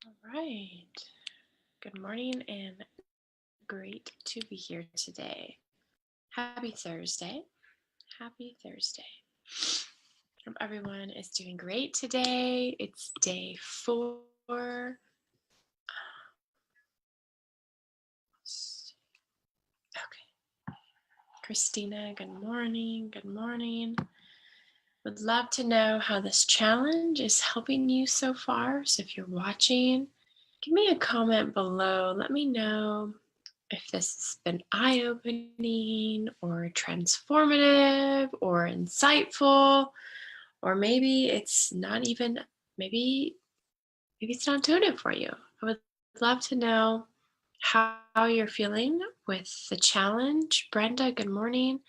All right. Good morning and great to be here today. Happy Thursday. Happy Thursday. Hope everyone is doing great today. It's day 4. Okay. Christina, good morning. Good morning. Would love to know how this challenge is helping you so far. So if you're watching, give me a comment below. Let me know if this has been eye-opening or transformative or insightful, or maybe it's not even, maybe it's not doing it for you. I would love to know how you're feeling with the challenge. Brenda, good morning.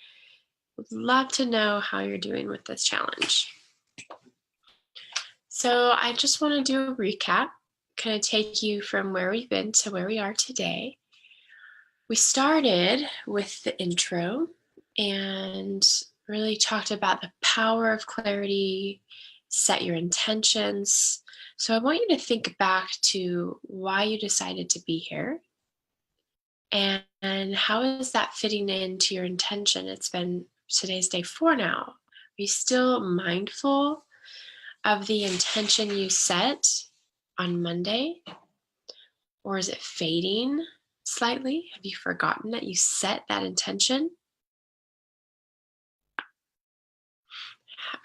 Would love to know how you're doing with this challenge. So I just want to do a recap, kind of take you from where we've been to where we are today. We started with the intro and really talked about the power of clarity, set your intentions. So I want you to think back to why you decided to be here and how is that fitting into your intention. It's been today's day 4 now. Are you still mindful of the intention you set on Monday? Or is it fading slightly? Have you forgotten that you set that intention?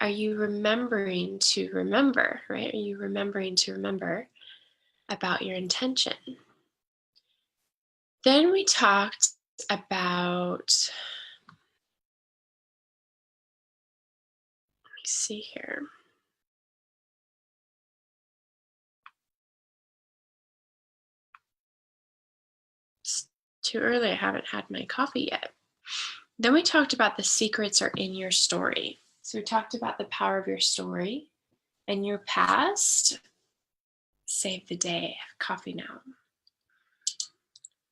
Are you remembering to remember, right? Are you remembering to remember about your intention? Then we talked about, let me see here. It's too early. I haven't had my coffee yet. Then we talked about the secrets are in your story. So we talked about the power of your story and your past. Save the day. I have coffee now.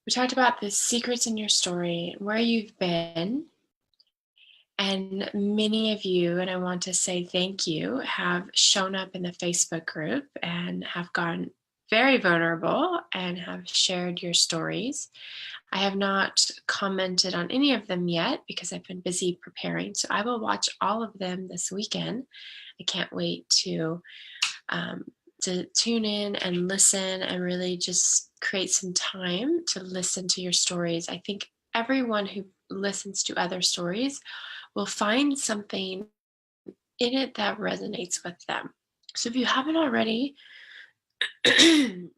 We talked about the secrets in your story, where you've been, and many of you, and I want to say thank you, have shown up in the Facebook group and have gone very vulnerable and have shared your stories. I have not commented on any of them yet because I've been busy preparing, so I will watch all of them this weekend. I can't wait to tune in and listen and really just create some time to listen to your stories. I think everyone who listens to other stories will find something in it that resonates with them. So if you haven't already,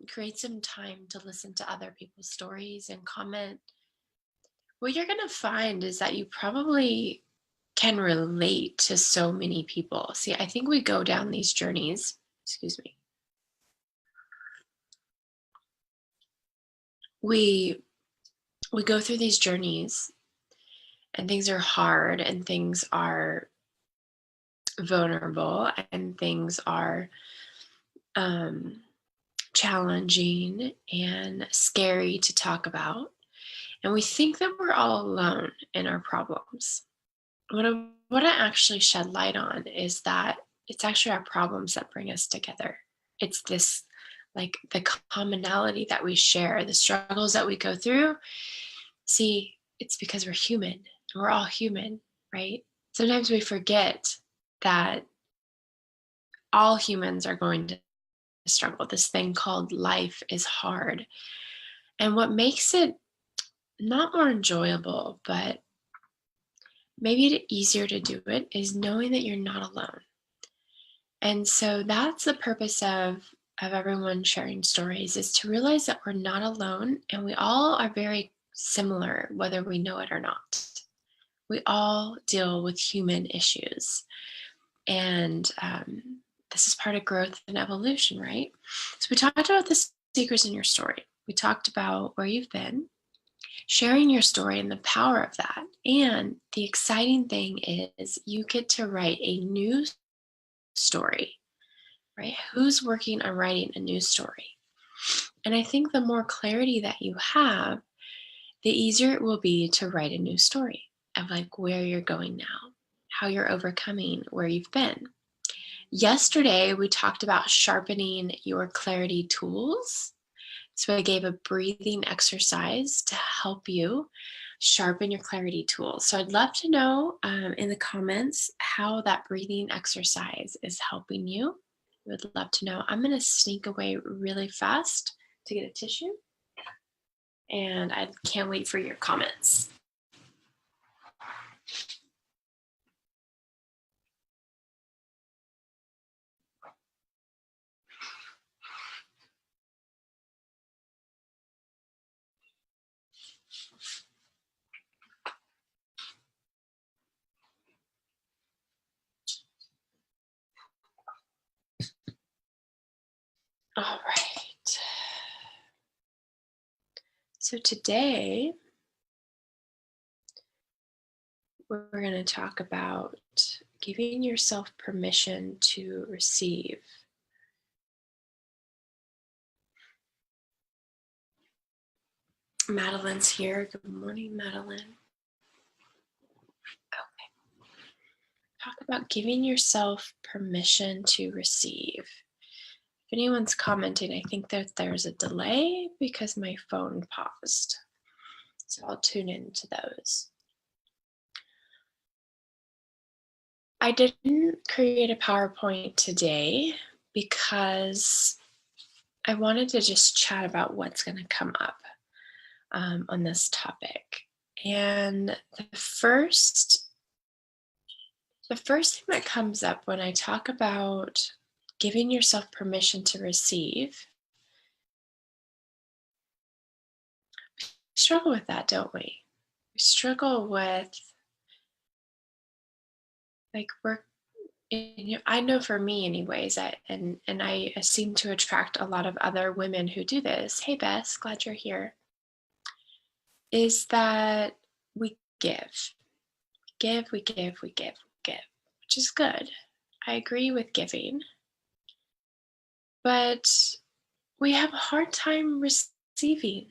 create some time to listen to other people's stories and comment. What you're going to find is that you probably can relate to so many people. See, I think we go down these journeys, excuse me. We go through these journeys and things are hard and things are vulnerable and things are challenging and scary to talk about. And we think that we're all alone in our problems. What I actually shed light on is that it's actually our problems that bring us together. It's this, like, the commonality that we share, the struggles that we go through. See, it's because we're human. We're all human, right? Sometimes we forget that all humans are going to struggle. This thing called life is hard. And what makes it not more enjoyable, but maybe easier to do it, is knowing that you're not alone. And so that's the purpose of everyone sharing stories, is to realize that we're not alone and we all are very similar, whether we know it or not. We all deal with human issues. And this is part of growth and evolution, right? So we talked about the secrets in your story. We talked about where you've been, sharing your story and the power of that. And the exciting thing is you get to write a new story, right? Who's working on writing a new story? And I think the more clarity that you have, the easier it will be to write a new story of like where you're going now, how you're overcoming where you've been. Yesterday, we talked about sharpening your clarity tools. So I gave a breathing exercise to help you sharpen your clarity tools. So I'd love to know in the comments how that breathing exercise is helping you. I would love to know. I'm going to sneak away really fast to get a tissue, and I can't wait for your comments. All right. So today we're going to talk about giving yourself permission to receive. Madeline's here. Good morning, Madeline. Okay. Talk about giving yourself permission to receive. If anyone's commenting, I think that there's a delay because my phone paused. So I'll tune into those. I didn't create a PowerPoint today because I wanted to just chat about what's going to come up on this topic. And the first thing that comes up when I talk about giving yourself permission to receive, we struggle with that, don't we? We struggle with, like, I know for me anyways, and I seem to attract a lot of other women who do this. Hey Bess, glad you're here. Is that we give, we give, which is good. I agree with giving, but we have a hard time receiving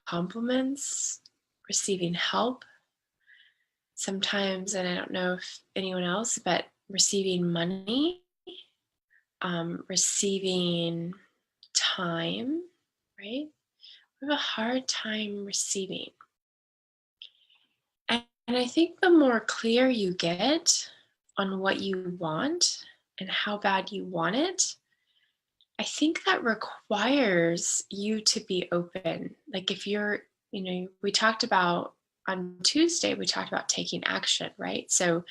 compliments, receiving help. Sometimes, and I don't know if anyone else, but receiving money, receiving time, right? We have a hard time receiving. And I think the more clear you get on what you want and how bad you want it, I think that requires you to be open. Like if you're, we talked about on Tuesday, we talked about taking action, right? So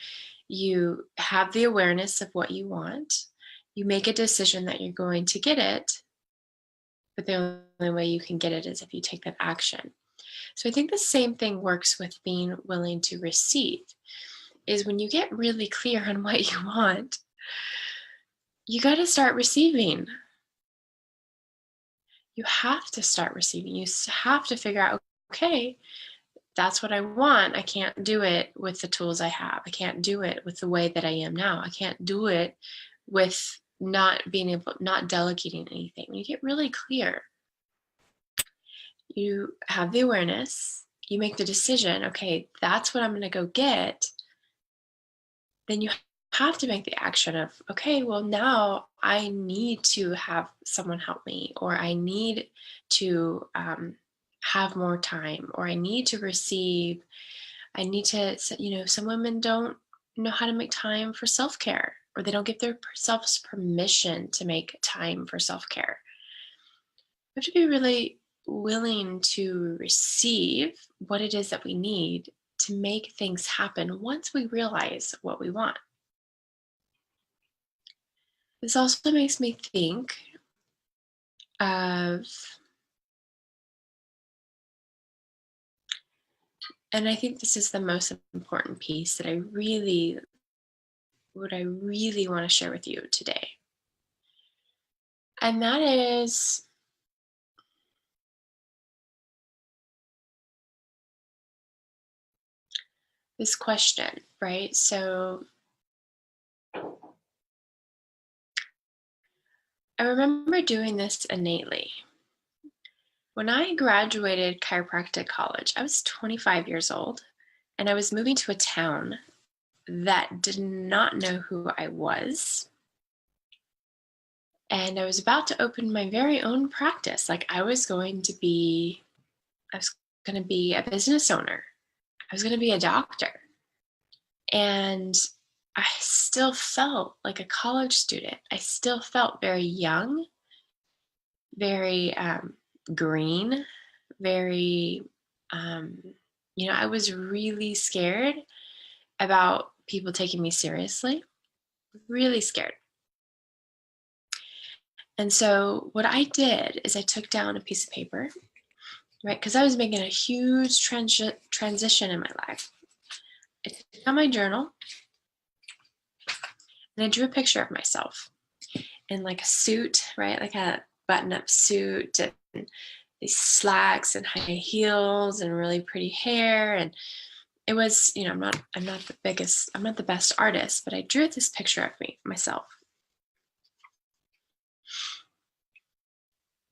you have the awareness of what you want, you make a decision that you're going to get it, but the only way you can get it is if you take that action. So I think the same thing works with being willing to receive, is when you get really clear on what you want, you got to start receiving. You have to start receiving. You have to figure out, okay, that's what I want. I can't do it with the tools I have. I can't do it with the way that I am now. I can't do it with not delegating anything. When you get really clear, you have the awareness, you make the decision, okay, that's what I'm going to go get. Then you have to make the action of, okay, well, now I need to have someone help me, or I need to have more time, or I need to receive. I need to, some women don't know how to make time for self-care, or they don't give themselves permission to make time for self-care. We have to be really willing to receive what it is that we need to make things happen once we realize what we want. This also makes me think of, and I think this is the most important piece that I really want to share with you today. And that is this question, right? So I remember doing this innately. When I graduated chiropractic college, I was 25 years old, and I was moving to a town that did not know who I was. And I was about to open my very own practice. Like I was going to be a business owner. I was going to be a doctor. And I still felt like a college student. I still felt very young, very green, very, I was really scared about people taking me seriously, really scared. And so what I did is I took down a piece of paper, right? Because I was making a huge transition in my life. I took out my journal and I drew a picture of myself in like a suit, right? Like a button-up suit and these slacks and high heels and really pretty hair. And it was, I'm not the best artist, but I drew this picture of myself.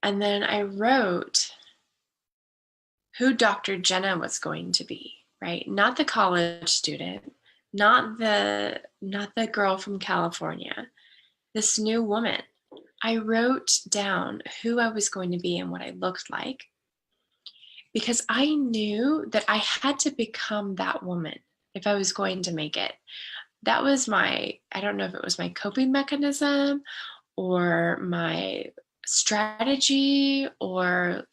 And then I wrote who Dr. Jenna was going to be, right? Not the college student, not the girl from California, this new woman. I wrote down who I was going to be and what I looked like because I knew that I had to become that woman if I was going to make it. That was I don't know if it was my coping mechanism or my strategy or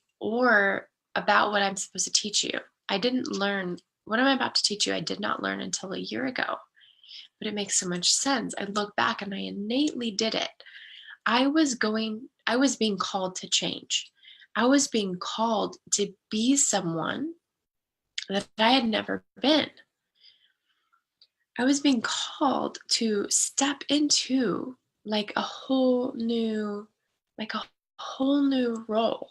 about what I'm supposed to teach you. I didn't learn what I'm about to teach you. I did not learn until a year ago, but it makes so much sense. I look back and I innately did it. I was being called to change. I was being called to be someone that I had never been. I was being called to step into like a whole new role.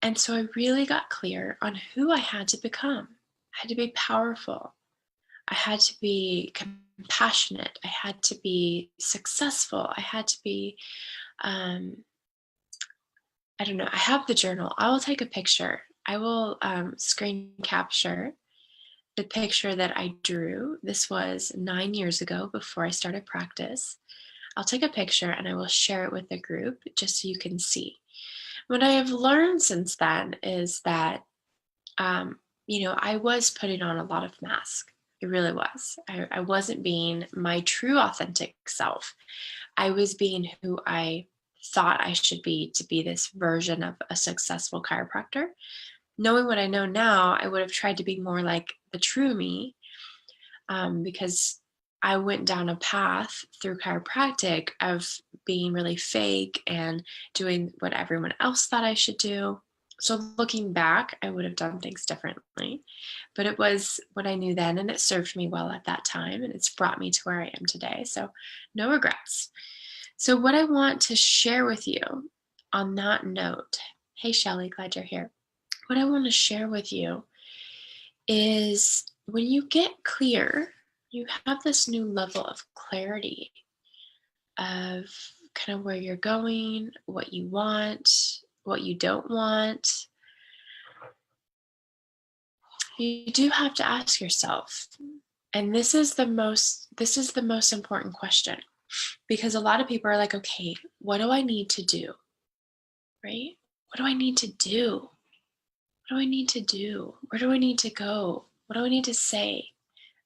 And so I really got clear on who I had to become. I had to be powerful. I had to be compassionate. I had to be successful. I had to be, I don't know. I have the journal. I will take a picture. I will screen capture the picture that I drew. This was 9 years ago before I started practice. I'll take a picture and I will share it with the group just so you can see. What I have learned since then is that, I was putting on a lot of masks. It really was. I wasn't being my true authentic self. I was being who I thought I should be to be this version of a successful chiropractor. Knowing what I know now, I would have tried to be more like the true me, because I went down a path through chiropractic of being really fake and doing what everyone else thought I should do. So looking back, I would have done things differently, but it was what I knew then and it served me well at that time and it's brought me to where I am today. So no regrets. So what I want to share with you on that note, hey Shelly, glad you're here. What I want to share with you is when you get clear, you have this new level of clarity of kind of where you're going, what you want, what you don't want. You do have to ask yourself, and this is the most important question, because a lot of people are like, okay, what do I need to do? Right? What do I need to do? What do I need to do? Where do I need to go? What do I need to say?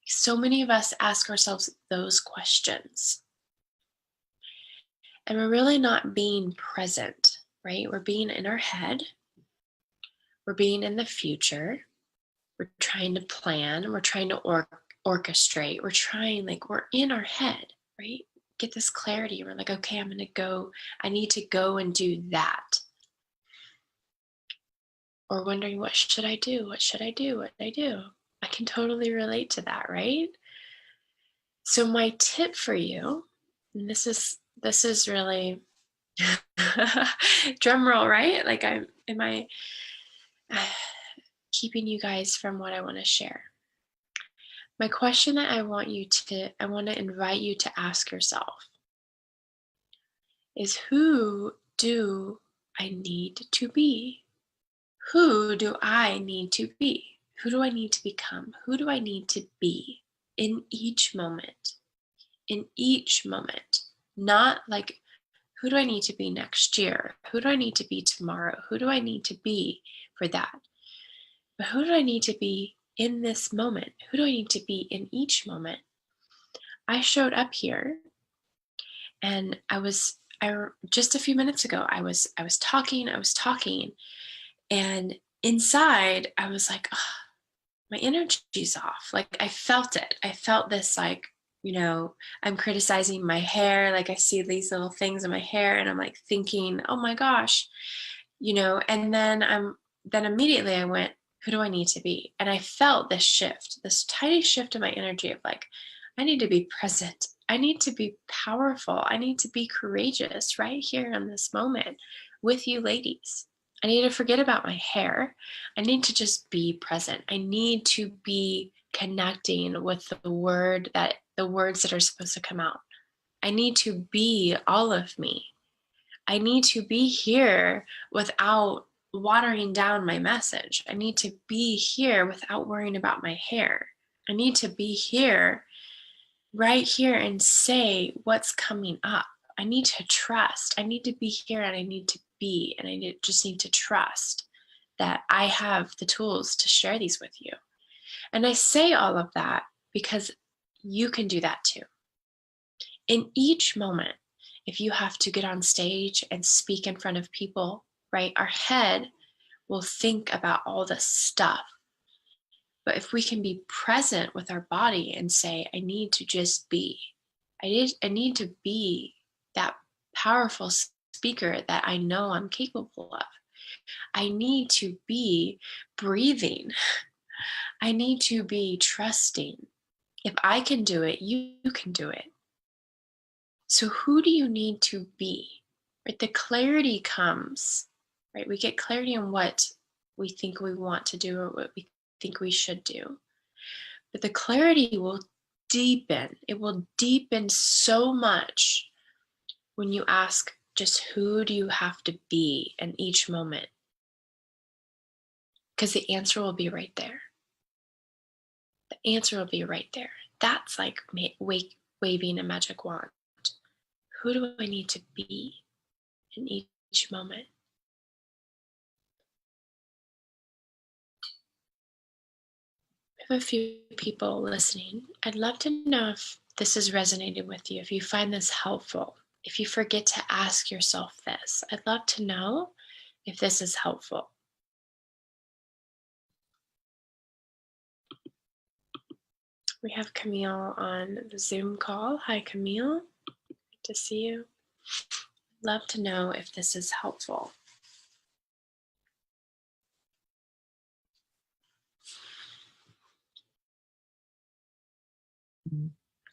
So many of us ask ourselves those questions. And we're really not being present, right? We're being in our head. We're being in the future. We're trying to plan. We're trying to orchestrate. We're in our head, right? Get this clarity. We're like, okay, I need to go and do that. Or wondering, what should I do? What should I do? What should I do? I can totally relate to that, right? So my tip for you, and this is really drum roll, right? Like am I keeping you guys from what I want to share? My question that I want to invite you to ask yourself is, who do I need to be? Who do I need to be? Who do I need to become? Who do I need to be in each moment? In each moment. Not like, who do I need to be next year? Who do I need to be tomorrow? Who do I need to be for that? But who do I need to be in this moment? Who do I need to be in each moment? I showed up here and just a few minutes ago, I was talking, and inside I was like, oh, my energy's off. Like I felt it. I felt this like, I'm criticizing my hair. Like I see these little things in my hair and I'm like thinking, oh my gosh, and then immediately I went, who do I need to be? And I felt this shift, this tiny shift in my energy of like, I need to be present. I need to be powerful. I need to be courageous right here in this moment with you ladies. I need to forget about my hair. I need to just be present. I need to be connecting with the words that are supposed to come out. I need to be all of me. I need to be here without watering down my message. I need to be here without worrying about my hair. I need to be here, right here, and say what's coming up. I need to trust. I need to be here and I need to be, and just need to trust that I have the tools to share these with you. And I say all of that because you can do that too. In each moment, if you have to get on stage and speak in front of people, right, our head will think about all this stuff. But if we can be present with our body and say, I need to just be, I need to be that powerful speaker that I know I'm capable of. I need to be breathing. I need to be trusting. If I can do it, you can do it. So who do you need to be? Right? The clarity comes, right? We get clarity on what we think we want to do or what we think we should do. But the clarity will deepen. It will deepen so much when you ask, just who do you have to be in each moment? Because the answer will be right there. The answer will be right there. That's like waving a magic wand. Who do I need to be in each moment? I have a few people listening. I'd love to know if this has resonated with you, if you find this helpful, if you forget to ask yourself this. I'd love to know if this is helpful. We have Camille on the Zoom call. Hi, Camille. Good to see you. Love to know if this is helpful.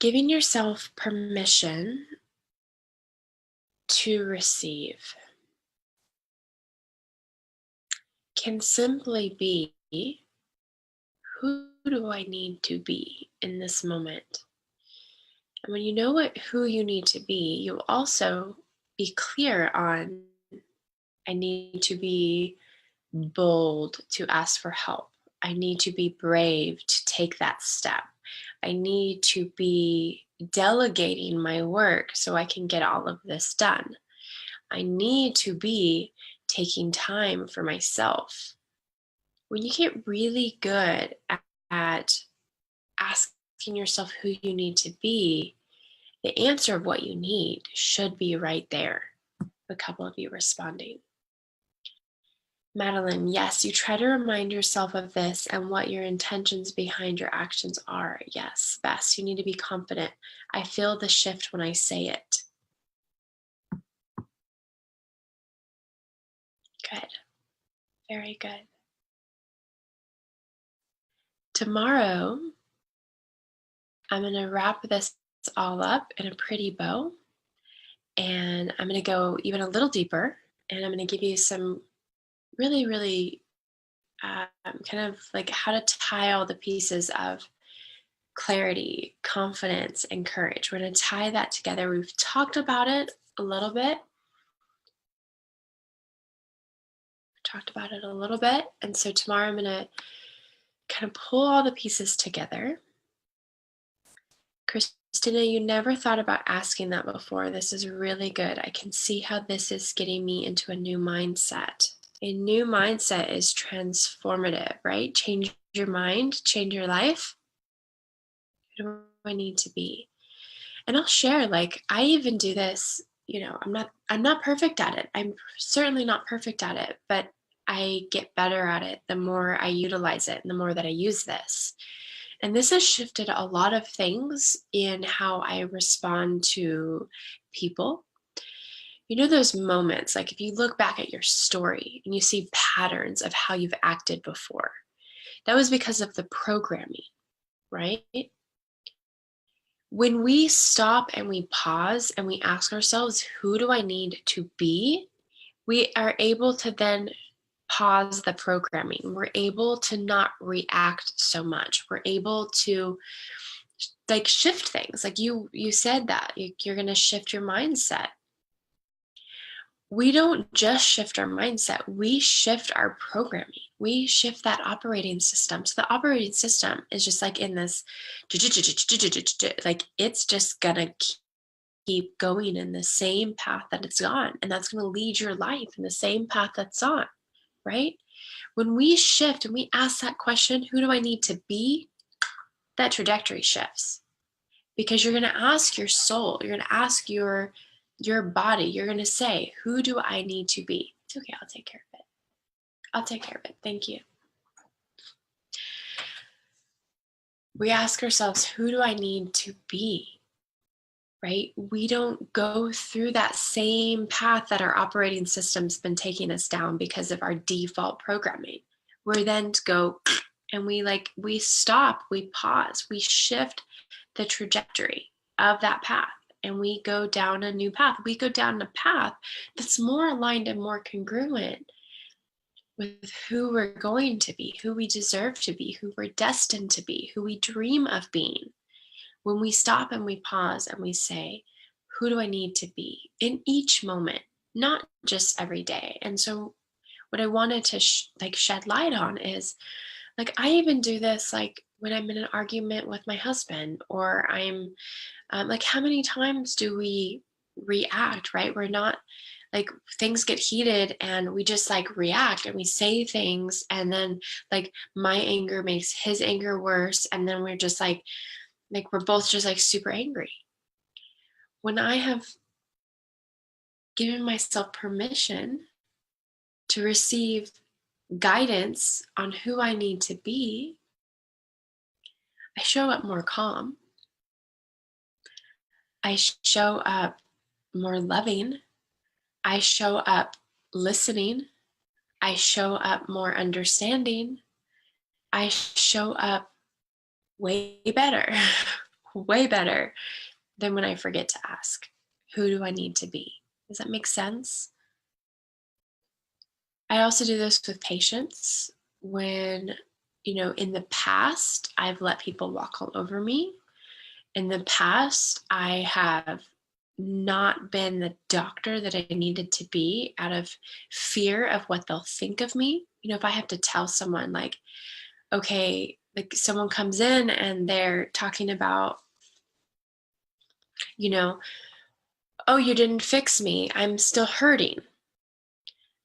Giving yourself permission to receive can simply be, who do I need to be in this moment? And when you know who you need to be, you'll also be clear on, I need to be bold to ask for help. I need to be brave to take that step. I need to be delegating my work so I can get all of this done. I need to be taking time for myself. When you get really good at asking yourself who you need to be, the answer of what you need should be right there. A couple of you responding. Madeline, yes, you try to remind yourself of this and what your intentions behind your actions are. Yes, Bess, you need to be confident. I feel the shift when I say it. Good. Very good. Tomorrow, I'm going to wrap this all up in a pretty bow. And I'm going to go even a little deeper. And I'm going to give you some really, really kind of like how to tie all the pieces of clarity, confidence, and courage. We're going to tie that together. We've talked about it a little bit. And so tomorrow I'm going to kind of pull all the pieces together. Christina, you never thought about asking that before. This is really good. I can see how this is getting me into a new mindset. A new mindset is transformative, right? Change your mind, change your life. Who do I need to be? And I'll share, like, I even do this, I'm not perfect at it. I'm certainly not perfect at it, but I get better at it the more I utilize it and the more that I use this. And this has shifted a lot of things in how I respond to people. You know, those moments, like if you look back at your story and you see patterns of how you've acted before, that was because of the programming, right? When we stop and we pause and we ask ourselves, who do I need to be? We are able to then pause the programming. We're able to not react so much. We're able to like shift things. Like you said that you're going to shift your mindset. We don't just shift our mindset, we shift our programming. We shift that operating system. So the operating system is just like in this, like it's just gonna keep going in the same path that it's on. And that's gonna lead your life in the same path that's on, right? When we shift and we ask that question, who do I need to be? That trajectory shifts. Because you're going to ask your soul, you're going to ask your body, you're going to say, who do I need to be? It's okay, I'll take care of it. I'll take care of it. Thank you. We ask ourselves, who do I need to be? Right? We don't go through that same path that our operating system's been taking us down because of our default programming. We're then to go and we stop, we pause, we shift the trajectory of that path and we go down a new path. We go down a path that's more aligned and more congruent with who we're going to be, who we deserve to be, who we're destined to be, who we dream of being. When we stop and we pause and we say, who do I need to be in each moment, not just every day. And so what I wanted to shed light on is, like, I even do this, like when I'm in an argument with my husband, or I'm like, how many times do we react, right? We're not, like, things get heated and we just like react and we say things, and then like my anger makes his anger worse, and then we're just like we're both just like super angry. When I have given myself permission to receive guidance on who I need to be, I show up more calm. I show up more loving. I show up listening. I show up more understanding. I show up way better, way better than when I forget to ask, who do I need to be? Does that make sense? I also do this with patience when, in the past, I've let people walk all over me. In the past, I have not been the doctor that I needed to be out of fear of what they'll think of me. If I have to tell someone, like, okay, like someone comes in and they're talking about, oh, you didn't fix me, I'm still hurting.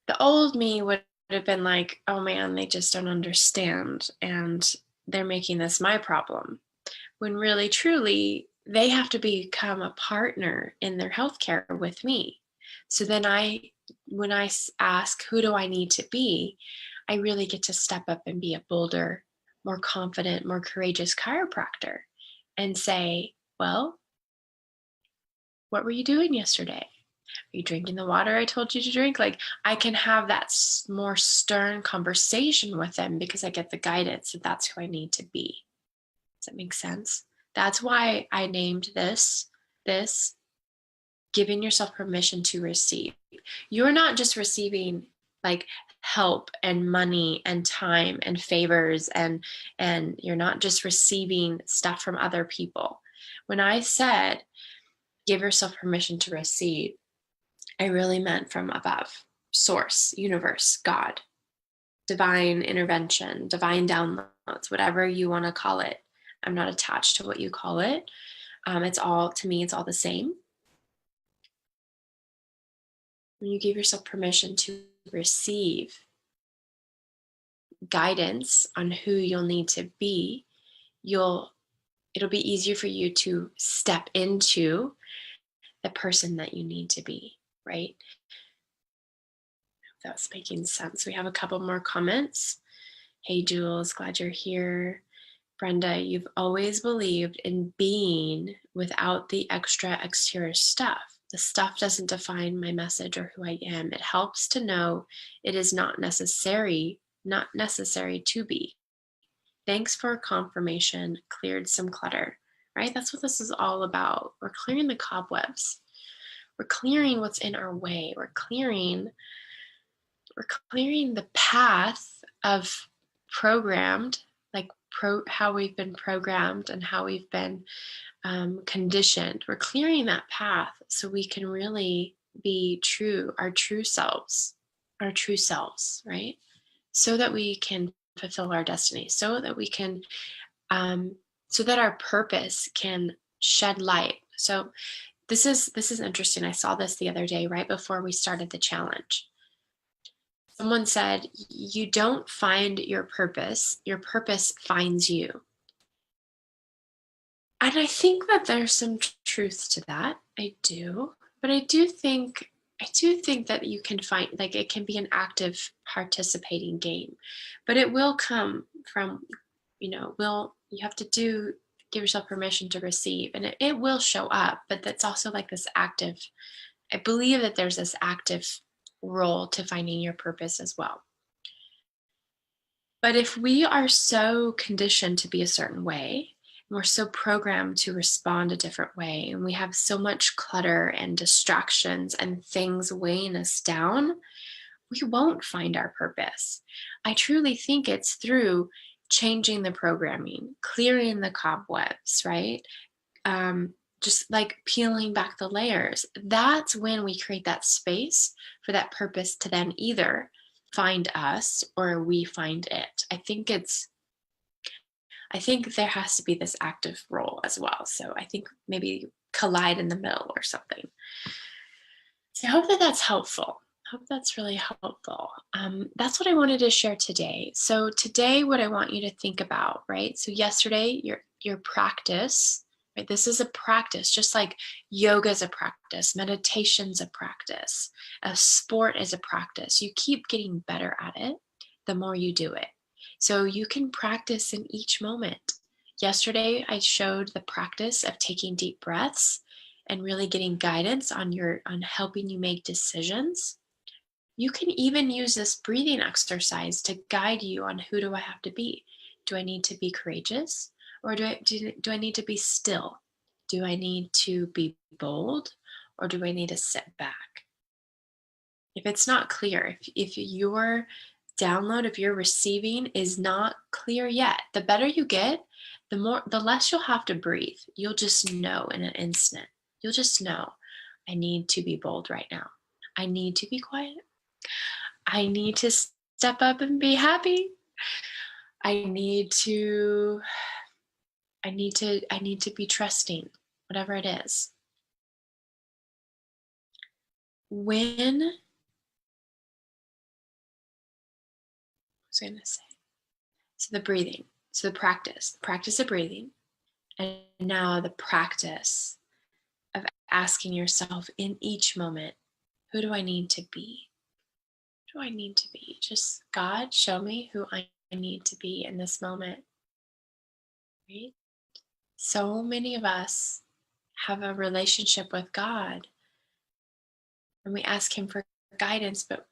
The old me would have been like, oh man, they just don't understand and they're making this my problem. When really, truly, they have to become a partner in their healthcare with me. So then when I ask, who do I need to be? I really get to step up and be a bolder, more confident, more courageous chiropractor and say, well, what were you doing yesterday? Are you drinking the water I told you to drink? Like, I can have that more stern conversation with them because I get the guidance that that's who I need to be. Does that make sense? That's why I named this giving yourself permission to receive. You're not just receiving like help and money and time and favors, and you're not just receiving stuff from other people. When I said give yourself permission to receive, I really meant from above, source, universe, God. divine intervention, divine downloads, whatever you want to call it. I'm not attached to what you call it. It's all, to me, it's all the same. When you give yourself permission to receive guidance on who you'll need to be, it'll be easier for you to step into the person that you need to be, right? If that's making sense. We have a couple more comments. Hey, Jules, glad you're here. Brenda, you've always believed in being without the extra exterior stuff. The stuff doesn't define my message or who I am. It helps to know it is not necessary to be. Thanks for confirmation. Cleared some clutter, right? That's what this is all about. We're clearing the cobwebs. We're clearing what's in our way. We're clearing the path of programmed, like how we've been programmed and how we've been conditioned. We're clearing that path so we can really be our true selves, right? So that we can fulfill our destiny, so that we can, so that our purpose can shed light. So this is interesting. I saw this the other day, right before we started the challenge. Someone said, you don't find your purpose finds you. And I think that there's some truth to that. I do. But I do think that you can find, like, it can be an active participating game. But it will come from, you have to give yourself permission to receive, and it will show up, but that's also like this active, I believe that there's this active role to finding your purpose as well. But if we are so conditioned to be a certain way, and we're so programmed to respond a different way, and we have so much clutter and distractions and things weighing us down, we won't find our purpose. I truly think it's through changing the programming, clearing the cobwebs, right? Just like peeling back the layers. That's when we create that space for that purpose to then either find us or we find it. I think there has to be this active role as well. So I think maybe collide in the middle or something. So I hope that that's helpful. I hope that's really helpful. That's what I wanted to share today. So today, what I want you to think about, right? So yesterday, your practice, right? This is a practice, just like yoga is a practice, meditation's a practice, a sport is a practice. You keep getting better at it the more you do it. So you can practice in each moment. Yesterday, I showed the practice of taking deep breaths and really getting guidance on helping you make decisions. You can even use this breathing exercise to guide you on who do I have to be. Do I need to be courageous, or do I need to be still? Do I need to be bold, or do I need to sit back? If it's not clear, if your download, if your receiving is not clear yet, the better you get, the less you'll have to breathe. You'll just know in an instant. You'll just know, I need to be bold right now. I need to be quiet. I need to step up and be happy. I need to be trusting, whatever it is. When, I was going to say, so the breathing, so the practice of breathing, and now the practice of asking yourself in each moment, who do I need to be? Who do I need to be? Just, God, show me who I need to be in this moment. Right? So many of us have a relationship with God and we ask Him for guidance, but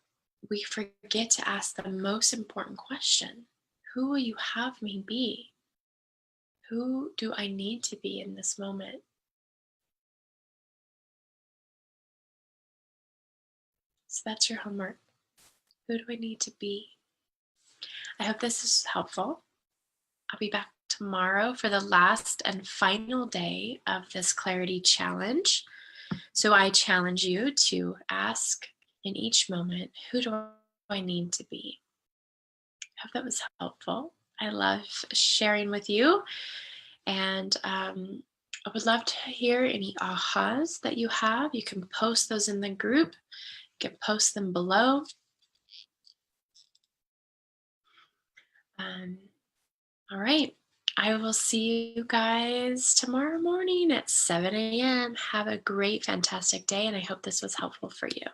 we forget to ask the most important question: who will you have me be? Who do I need to be in this moment? So that's your homework. Who do I need to be? I hope this is helpful. I'll be back tomorrow for the last and final day of this clarity challenge. So I challenge you to ask in each moment, who do I need to be? Hope that was helpful. I love sharing with you, and I would love to hear any ahas that you have. You can post those in the group. You can post them below. Um, all right. I will see you guys tomorrow morning at 7 a.m. Have a great, fantastic day, and I hope this was helpful for you.